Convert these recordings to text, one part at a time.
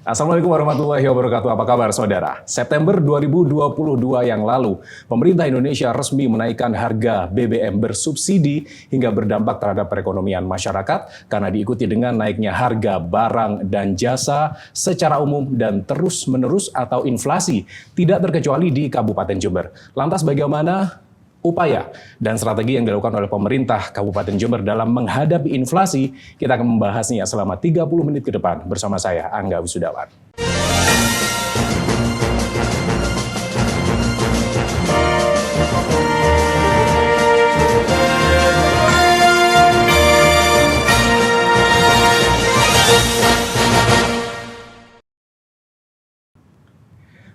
Assalamualaikum warahmatullahi wabarakatuh. Apa kabar saudara? September 2022 yang lalu, pemerintah Indonesia resmi menaikkan harga BBM bersubsidi hingga berdampak terhadap perekonomian masyarakat karena diikuti dengan naiknya harga barang dan jasa secara umum dan terus-menerus atau inflasi, tidak terkecuali di Kabupaten Jember. Lantas bagaimana upaya dan strategi yang dilakukan oleh pemerintah Kabupaten Jember dalam menghadapi inflasi? Kita akan membahasnya selama 30 menit ke depan bersama saya, Angga Wisudawan.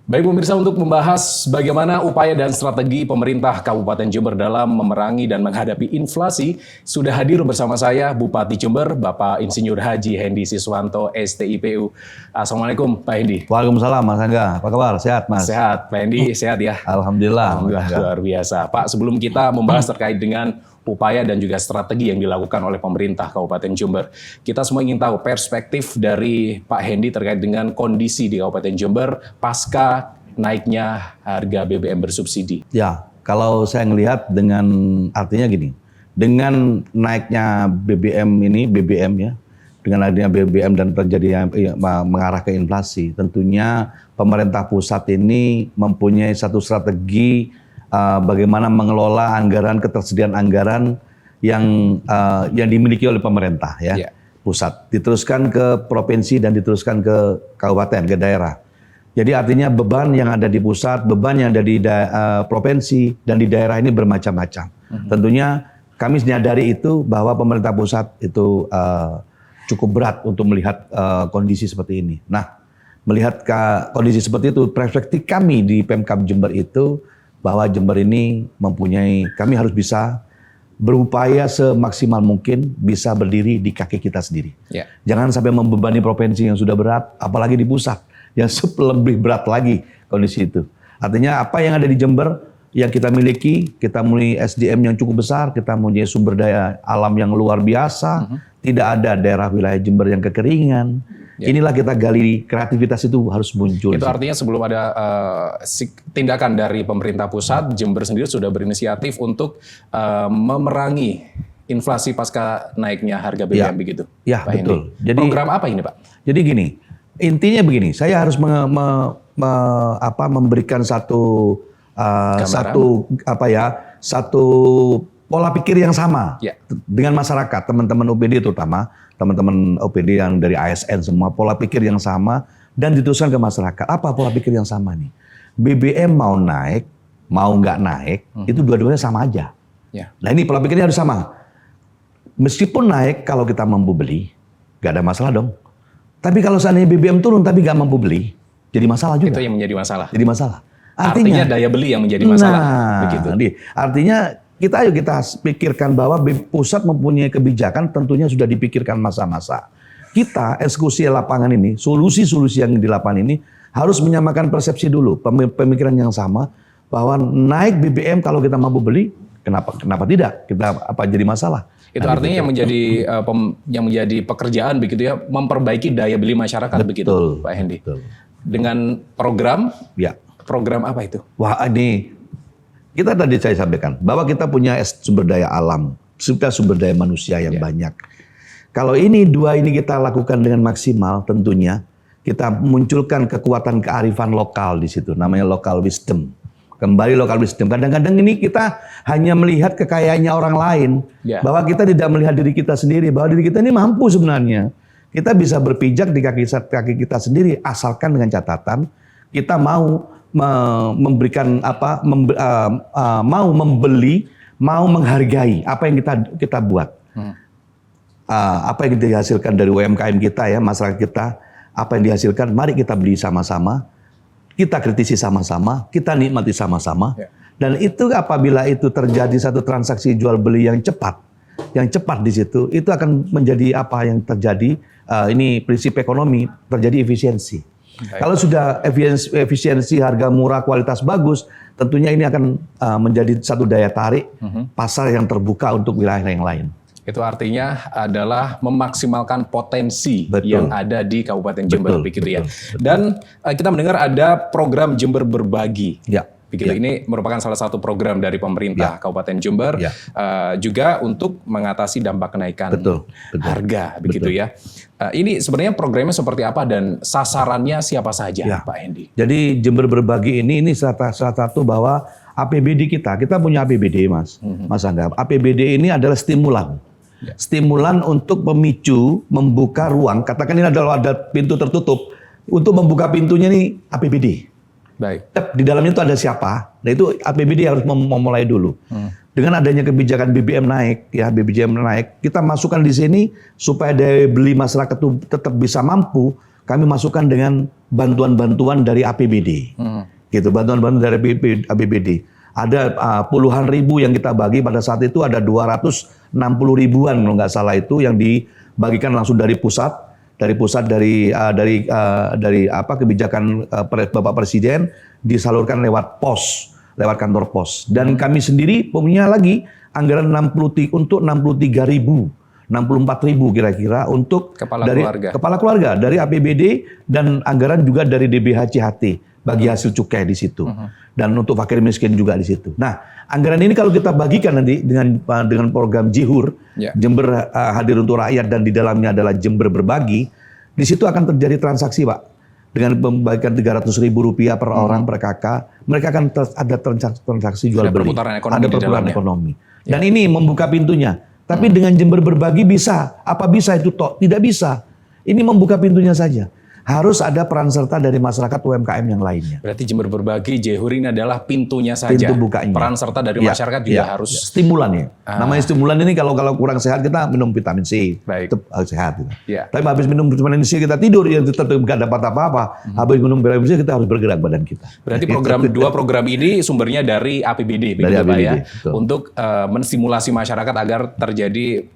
Baik pemirsa, untuk membahas bagaimana upaya dan strategi pemerintah Kabupaten Jember dalam memerangi dan menghadapi inflasi, sudah hadir bersama saya Bupati Jember, Bapak Insinyur Haji Hendy Siswanto, STIPU. Assalamualaikum Pak Hendy. Waalaikumsalam Mas Angga, apa kabar? Sehat Mas? Sehat, Pak Hendy sehat ya? Alhamdulillah. Luar biasa. Pak, sebelum kita membahas terkait dengan upaya dan juga strategi yang dilakukan oleh pemerintah Kabupaten Jember, kita semua ingin tahu perspektif dari Pak Hendy terkait dengan kondisi di Kabupaten Jember pasca naiknya harga BBM bersubsidi. Ya, kalau saya ngelihat dengan artinya gini, dengan naiknya BBM ya, dengan adanya BBM dan terjadi mengarah ke inflasi, tentunya pemerintah pusat ini mempunyai satu strategi bagaimana mengelola anggaran, ketersediaan anggaran yang dimiliki oleh pemerintah ya. Pusat diteruskan ke provinsi dan diteruskan ke kabupaten, ke daerah. Jadi artinya beban yang ada di pusat, beban yang ada di provinsi dan di daerah ini bermacam-macam. Tentunya kami menyadari itu bahwa pemerintah pusat itu cukup berat untuk melihat kondisi seperti ini. Nah, melihat kondisi seperti itu, perspektif kami di Pemkab Jember itu bahwa Jember ini kami harus bisa berupaya semaksimal mungkin bisa berdiri di kaki kita sendiri. Jangan sampai membebani provinsi yang sudah berat, apalagi di pusat yang lebih berat lagi kondisi itu. Artinya apa yang ada di Jember yang kita miliki, kita mulai SDM yang cukup besar, kita mempunyai sumber daya alam yang luar biasa, tidak ada daerah wilayah Jember yang kekeringan. Inilah kita gali, kreativitas itu harus muncul. Itu artinya sebelum ada tindakan dari pemerintah pusat, Jember sendiri sudah berinisiatif untuk memerangi inflasi pasca naiknya harga BBM begitu. Ya, Pak betul. Hendy. Jadi program apa ini, Pak? Jadi gini, intinya begini, saya harus memberikan satu pola pikir yang sama dengan masyarakat, teman-teman OPD terutama, teman-teman OPD yang dari ASN semua, pola pikir yang sama dan diteruskan ke masyarakat. Apa pola pikir yang sama nih? BBM mau naik, mau nggak naik, itu dua-duanya sama aja. Nah ini pola pikirnya harus sama. Meskipun naik, kalau kita mampu beli, nggak ada masalah dong. Tapi kalau seandainya BBM turun tapi nggak mampu beli, jadi masalah juga. Itu yang menjadi masalah. Jadi masalah. Artinya daya beli yang menjadi masalah. Begitu. Artinya kita pikirkan bahwa pusat mempunyai kebijakan tentunya sudah dipikirkan masa-masa. Kita eksekusi lapangan ini, solusi-solusi yang di lapangan ini harus menyamakan persepsi dulu, pemikiran yang sama bahwa naik BBM kalau kita mampu beli, kenapa tidak? Apa jadi masalah? Itu artinya yang menjadi pekerjaan begitu ya, memperbaiki daya beli masyarakat. Betul, begitu, Pak Hendy. Betul. Dengan program, program apa itu? Wah, ini kita tadi saya sampaikan bahwa kita punya sumber daya alam, sumber daya manusia yang banyak. Kalau dua ini kita lakukan dengan maksimal, tentunya kita munculkan kekuatan kearifan lokal di situ, namanya local wisdom. Kembali local wisdom. Kadang-kadang ini kita hanya melihat kekayaannya orang lain, bahwa kita tidak melihat diri kita sendiri, bahwa diri kita ini mampu sebenarnya. Kita bisa berpijak di kaki kita sendiri, asalkan dengan catatan kita mau memberikan mau membeli, mau menghargai apa yang kita buat, apa yang dihasilkan dari UMKM kita ya, masyarakat kita, apa yang dihasilkan, mari kita beli sama-sama, kita kritisi sama-sama, kita nikmati sama-sama, dan itu apabila itu terjadi satu transaksi jual beli yang cepat di situ, itu akan menjadi apa yang terjadi, ini prinsip ekonomi, terjadi efisiensi. Kalau sudah efisiensi, harga murah, kualitas bagus, tentunya ini akan menjadi satu daya tarik pasar yang terbuka untuk wilayah yang lain. Itu artinya adalah memaksimalkan potensi Betul. yang ada di Kabupaten Jember, Betul, begitu ya. betul. Dan kita mendengar ada program Jember Berbagi. Ya. Begitu, Ya. ini merupakan salah satu program dari pemerintah Kabupaten Jember, Ya. juga untuk mengatasi dampak kenaikan Betul. harga, begitu ya. Ini sebenarnya programnya seperti apa dan sasarannya siapa saja, Ya. Pak Hendy? Jadi Jember Berbagi ini salah satu bahwa APBD kita punya APBD Mas Angga. APBD ini adalah stimulan. Stimulan untuk memicu, membuka ruang, katakan ini adalah ada pintu tertutup, untuk membuka pintunya ini APBD. Baik. Di dalamnya itu ada siapa? Nah itu APBD harus memulai dulu. Dengan adanya kebijakan BBM naik, ya BBM naik, kita masukkan di sini supaya daya beli masyarakat itu tetap bisa mampu. Kami masukkan dengan bantuan-bantuan dari APBD, gitu. Bantuan-bantuan dari APBD. Ada puluhan ribu yang kita bagi pada saat itu, ada 260 ribuan kalau nggak salah itu yang dibagikan langsung dari pusat. Dari kebijakan Bapak Presiden disalurkan lewat pos, lewat kantor pos. Dan kami sendiri punya lagi anggaran 63 ribu, 64 ribu kira-kira untuk kepala keluarga dari APBD dan anggaran juga dari DBHCHT bagi hasil cukai di situ. Dan untuk fakir miskin juga di situ. Nah, anggaran ini kalau kita bagikan nanti dengan program Jihur, Jember hadir untuk rakyat dan di dalamnya adalah Jember Berbagi, di situ akan terjadi transaksi, Pak. Dengan membagikan Rp300.000 per orang per kakak, mereka akan ada transaksi jual beli. Ada perputaran ekonomi. Dan ini membuka pintunya. Tapi dengan Jember Berbagi bisa. Apa bisa itu toh? Tidak bisa. Ini membuka pintunya saja. Harus ada peran serta dari masyarakat UMKM yang lainnya. Berarti Jember Berbagi, Jehur ini adalah pintunya saja. Pintu bukanya. Peran serta dari masyarakat juga harus. Stimulan ya. Namanya stimulan ini kalau kurang sehat kita minum vitamin C. Baik. Tetap sehat. Gitu. Ya. Tapi habis minum vitamin C kita tidur ya tetap nggak dapat apa-apa. Habis minum vitamin C kita harus bergerak badan kita. Berarti dua program ini sumbernya dari APBD, begitu Pak ya. Betul. Untuk menstimulasi masyarakat agar terjadi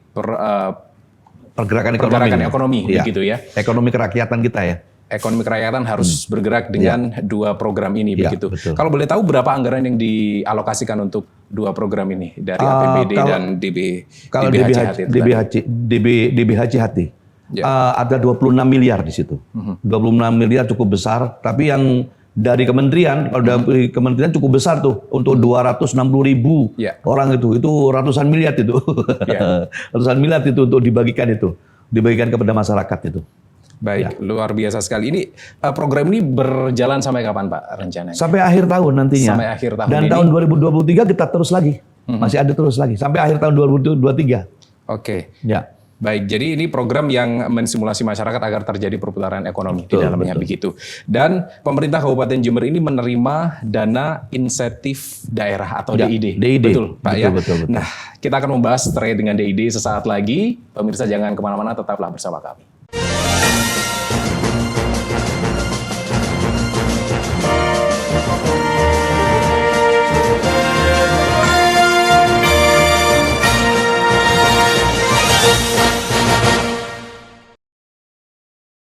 pergerakan ekonomi begitu ya. Ekonomi kerakyatan kita ya. Ekonomi kerakyatan harus bergerak dengan dua program ini begitu. Betul. Kalau boleh tahu berapa anggaran yang dialokasikan untuk dua program ini dari APBD dan DBHCHT? Ada 26 miliar di situ. 26 miliar cukup besar, tapi yang dari kementerian, kalau dari kementerian cukup besar tuh untuk 260 ribu orang itu ratusan miliar itu, ratusan miliar itu untuk dibagikan kepada masyarakat itu. Baik, luar biasa sekali. Ini program ini berjalan sampai kapan Pak rencananya? Sampai akhir tahun nantinya. Sampai akhir tahun. Dan ini. Tahun 2023 kita terus lagi, masih ada terus lagi sampai akhir tahun 2023. Oke. Ya. Baik, jadi ini program yang mensimulasi masyarakat agar terjadi perputaran ekonomi di dalamnya begitu. Dan pemerintah Kabupaten Jember ini menerima dana insentif daerah atau DID. Betul, Pak ya. Betul. Nah, kita akan membahas terkait dengan DID sesaat lagi. Pemirsa jangan kemana-mana, tetaplah bersama kami.